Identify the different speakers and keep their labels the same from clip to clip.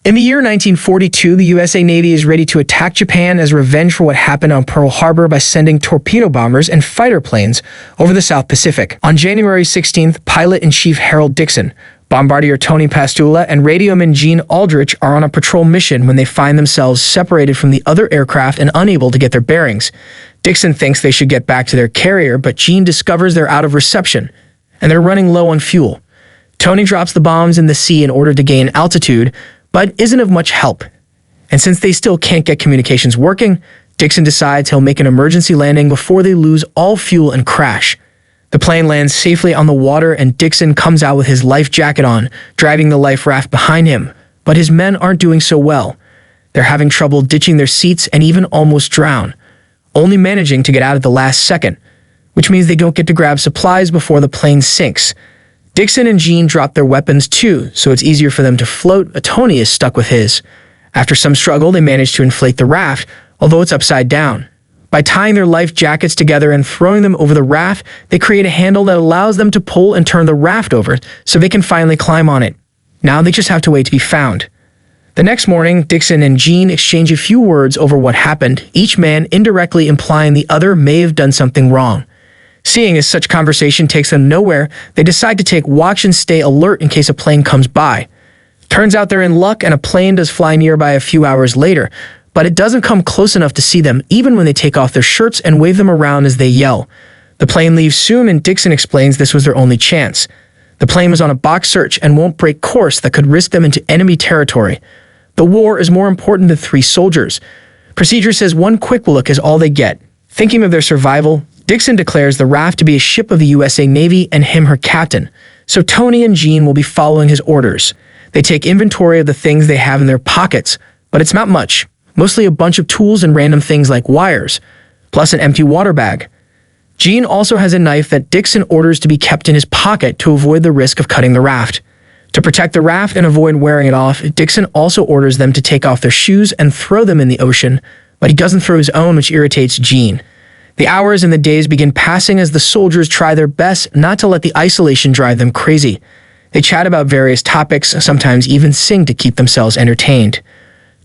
Speaker 1: In the year 1942, the USA Navy is ready to attack Japan as revenge for what happened on Pearl Harbor by sending torpedo bombers and fighter planes over the South Pacific. On January 16th, Pilot-in-Chief Harold Dixon, Bombardier Tony Pastula, and radioman Gene Aldrich are on a patrol mission when they find themselves separated from the other aircraft and unable to get their bearings. Dixon thinks they should get back to their carrier, but Gene discovers they're out of reception, and they're running low on fuel. Tony drops the bombs in the sea in order to gain altitude, but isn't of much help. And since they still can't get communications working, Dixon decides he'll make an emergency landing before they lose all fuel and crash. The plane lands safely on the water and Dixon comes out with his life jacket on, driving the life raft behind him. But his men aren't doing so well. They're having trouble ditching their seats and even almost drown, only managing to get out at the last second, which means they don't get to grab supplies before the plane sinks. Dixon and Gene drop their weapons too, so it's easier for them to float, but Tony is stuck with his. After some struggle, they manage to inflate the raft, although it's upside down. By tying their life jackets together and throwing them over the raft, they create a handle that allows them to pull and turn the raft over so they can finally climb on it. Now they just have to wait to be found. The next morning, Dixon and Gene exchange a few words over what happened, each man indirectly implying the other may have done something wrong. Seeing as such conversation takes them nowhere, they decide to take watch and stay alert in case a plane comes by. Turns out they're in luck and a plane does fly nearby a few hours later, but it doesn't come close enough to see them even when they take off their shirts and wave them around as they yell. The plane leaves soon and Dixon explains this was their only chance. The plane was on a box search and won't break course that could risk them into enemy territory. The war is more important than 3 soldiers. Procedure says one quick look is all they get. Thinking of their survival, Dixon declares the raft to be a ship of the USA Navy and him her captain, so Tony and Gene will be following his orders. They take inventory of the things they have in their pockets, but it's not much, mostly a bunch of tools and random things like wires, plus an empty water bag. Gene also has a knife that Dixon orders to be kept in his pocket to avoid the risk of cutting the raft. To protect the raft and avoid wearing it off, Dixon also orders them to take off their shoes and throw them in the ocean, but he doesn't throw his own, which irritates Gene. The hours and the days begin passing as the soldiers try their best not to let the isolation drive them crazy. They chat about various topics, sometimes even sing to keep themselves entertained.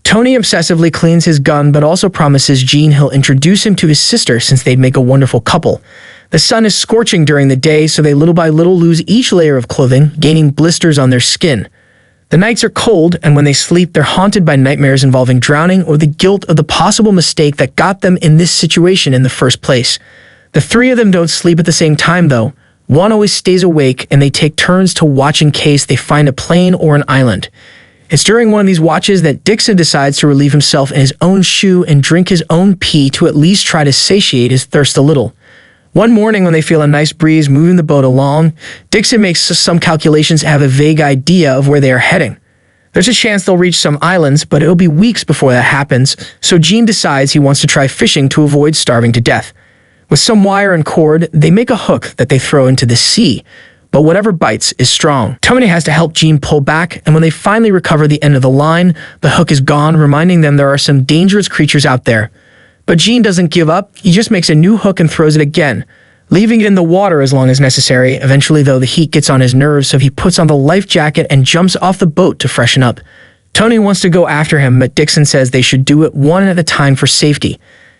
Speaker 1: Tony obsessively cleans his gun but also promises Gene he'll introduce him to his sister since they'd make a wonderful couple. The sun is scorching during the day, so they little by little lose each layer of clothing, gaining blisters on their skin. The nights are cold, and when they sleep, they're haunted by nightmares involving drowning or the guilt of the possible mistake that got them in this situation in the first place. The 3 of them don't sleep at the same time, though. One always stays awake, and they take turns to watch in case they find a plane or an island. It's during one of these watches that Dixon decides to relieve himself in his own shoe and drink his own pee to at least try to satiate his thirst a little. One morning when they feel a nice breeze moving the boat along, Dixon makes some calculations to have a vague idea of where they are heading. There's a chance they'll reach some islands, but it'll be weeks before that happens, so Gene decides he wants to try fishing to avoid starving to death. With some wire and cord, they make a hook that they throw into the sea, but whatever bites is strong. Tony has to help Gene pull back, and when they finally recover the end of the line, the hook is gone, reminding them there are some dangerous creatures out there. But Gene doesn't give up. He just makes a new hook and throws it again, leaving it in the water as long as necessary. Eventually, though, the heat gets on his nerves, so he puts on the life jacket and jumps off the boat to freshen up. Tony wants to go after him, but Dixon says they should do it one at a time for safety.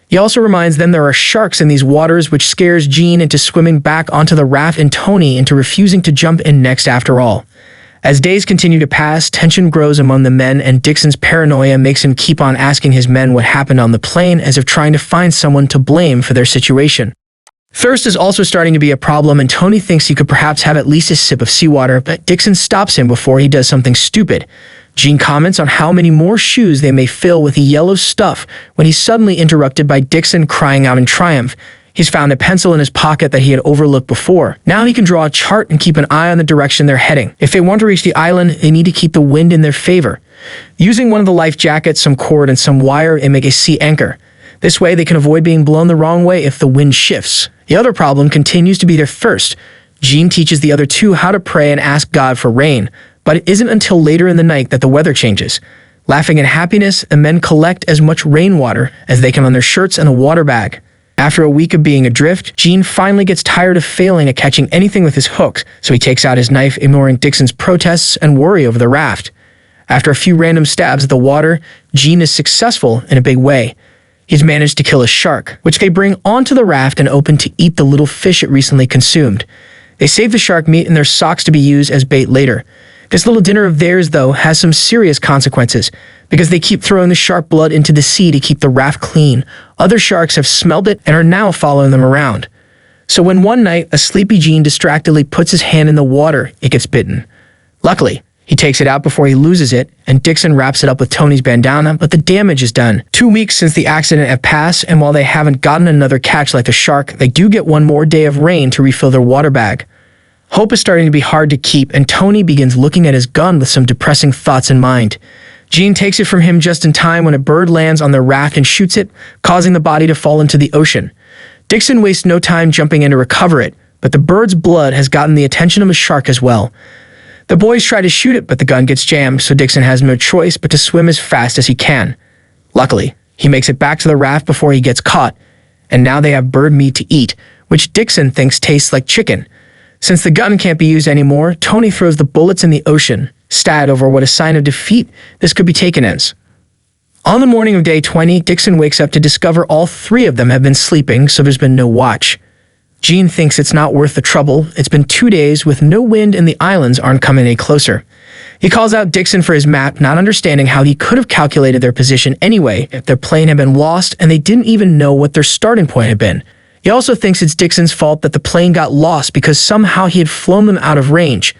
Speaker 1: He also reminds them there are sharks in these waters, which scares Gene into swimming back onto the raft and Tony into refusing to jump in next after all. As days continue to pass, tension grows among the men, and Dixon's paranoia makes him keep on asking his men what happened on the plane as if trying to find someone to blame for their situation. Thirst is also starting to be a problem, and Tony thinks he could perhaps have at least a sip of seawater, but Dixon stops him before he does something stupid. Gene comments on how many more shoes they may fill with the yellow stuff when he's suddenly interrupted by Dixon crying out in triumph. He's found a pencil in his pocket that he had overlooked before. Now he can draw a chart and keep an eye on the direction they're heading. If they want to reach the island, they need to keep the wind in their favor. Using one of the life jackets, some cord, and some wire, they make a sea anchor. This way, they can avoid being blown the wrong way if the wind shifts. The other problem continues to be their thirst. Gene teaches the other 2 how to pray and ask God for rain, but it isn't until later in the night that the weather changes. Laughing in happiness, the men collect as much rainwater as they can on their shirts and a water bag. After a week of being adrift, Gene finally gets tired of failing at catching anything with his hooks, so he takes out his knife, ignoring Dixon's protests and worry over the raft. After a few random stabs at the water, Gene is successful in a big way. He's managed to kill a shark, which they bring onto the raft and open to eat the little fish it recently consumed. They save the shark meat in their socks to be used as bait later. This little dinner of theirs, though, has some serious consequences, because they keep throwing the shark blood into the sea to keep the raft clean. Other sharks have smelled it and are now following them around. So when one night a sleepy Gene distractedly puts his hand in the water, it gets bitten. Luckily, he takes it out before he loses it, and Dixon wraps it up with Tony's bandana, but the damage is done. 2 weeks since the accident have passed, and while they haven't gotten another catch like the shark, they do get one more day of rain to refill their water bag. Hope is starting to be hard to keep, and Tony begins looking at his gun with some depressing thoughts in mind. Gene takes it from him just in time when a bird lands on their raft and shoots it, causing the body to fall into the ocean. Dixon wastes no time jumping in to recover it, but the bird's blood has gotten the attention of a shark as well. The boys try to shoot it, but the gun gets jammed, so Dixon has no choice but to swim as fast as he can. Luckily, he makes it back to the raft before he gets caught, and now they have bird meat to eat, which Dixon thinks tastes like chicken. Since the gun can't be used anymore, Tony throws the bullets in the ocean, sad over what a sign of defeat this could be taken as. On the morning of day 20, Dixon wakes up to discover all 3 of them have been sleeping, so there's been no watch. Gene thinks it's not worth the trouble. It's been 2 days with no wind and the islands aren't coming any closer. He calls out Dixon for his map, not understanding how he could have calculated their position anyway if their plane had been lost and they didn't even know what their starting point had been. He also thinks it's Dixon's fault that the plane got lost because somehow he had flown them out of range.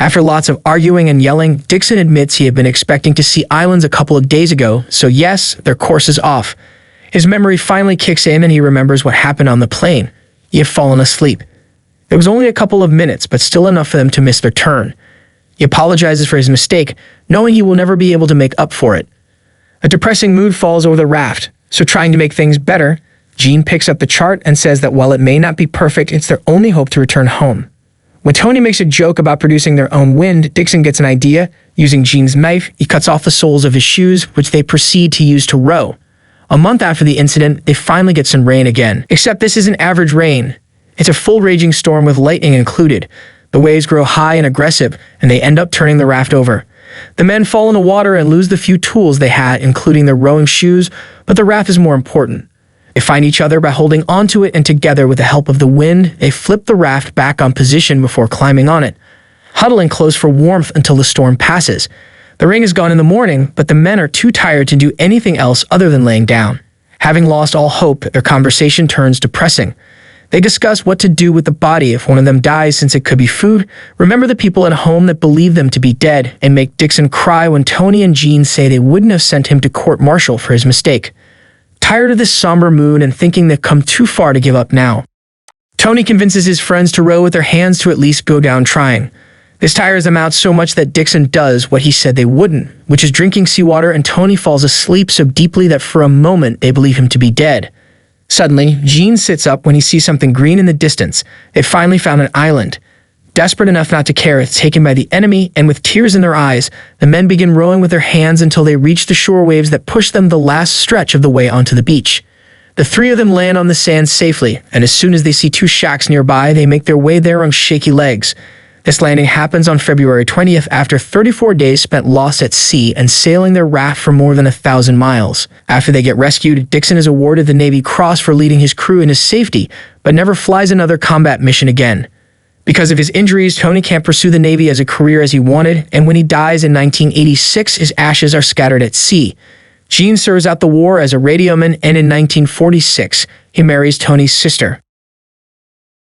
Speaker 1: After lots of arguing and yelling, Dixon admits he had been expecting to see islands a couple of days ago, so yes, their course is off. His memory finally kicks in and he remembers what happened on the plane. He had fallen asleep. It was only a couple of minutes, but still enough for them to miss their turn. He apologizes for his mistake, knowing he will never be able to make up for it. A depressing mood falls over the raft, so trying to make things better, Gene picks up the chart and says that while it may not be perfect, it's their only hope to return home. When Tony makes a joke about producing their own wind, Dixon gets an idea. Using Gene's knife, he cuts off the soles of his shoes, which they proceed to use to row. A month after the incident, they finally get some rain again. Except this isn't average rain. It's a full raging storm with lightning included. The waves grow high and aggressive, and they end up turning the raft over. The men fall in the water and lose the few tools they had, including their rowing shoes, but the raft is more important. They find each other by holding onto it, and together with the help of the wind, they flip the raft back on position before climbing on it, huddling close for warmth until the storm passes. The ring is gone in the morning, but the men are too tired to do anything else other than laying down. Having lost all hope, their conversation turns depressing. They discuss what to do with the body if one of them dies, since it could be food, remember the people at home that believe them to be dead, and make Dixon cry when Tony and Gene say they wouldn't have sent him to court-martial for his mistake. Tired of this somber mood and thinking they've come too far to give up now, Tony convinces his friends to row with their hands to at least go down trying. This tires them out so much that Dixon does what he said they wouldn't, which is drinking seawater, and Tony falls asleep so deeply that for a moment they believe him to be dead. Suddenly, Gene sits up when he sees something green in the distance. They finally found an island. Desperate enough not to care, it's taken by the enemy, and with tears in their eyes, the men begin rowing with their hands until they reach the shore waves that push them the last stretch of the way onto the beach. The 3 of them land on the sand safely, and as soon as they see 2 shacks nearby, they make their way there on shaky legs. This landing happens on February 20th after 34 days spent lost at sea and sailing their raft for more than 1,000 miles. After they get rescued, Dixon is awarded the Navy Cross for leading his crew in his safety, but never flies another combat mission again. Because of his injuries, Tony can't pursue the Navy as a career as he wanted, and when he dies in 1986, his ashes are scattered at sea. Gene serves out the war as a radioman, and in 1946, he marries Tony's sister.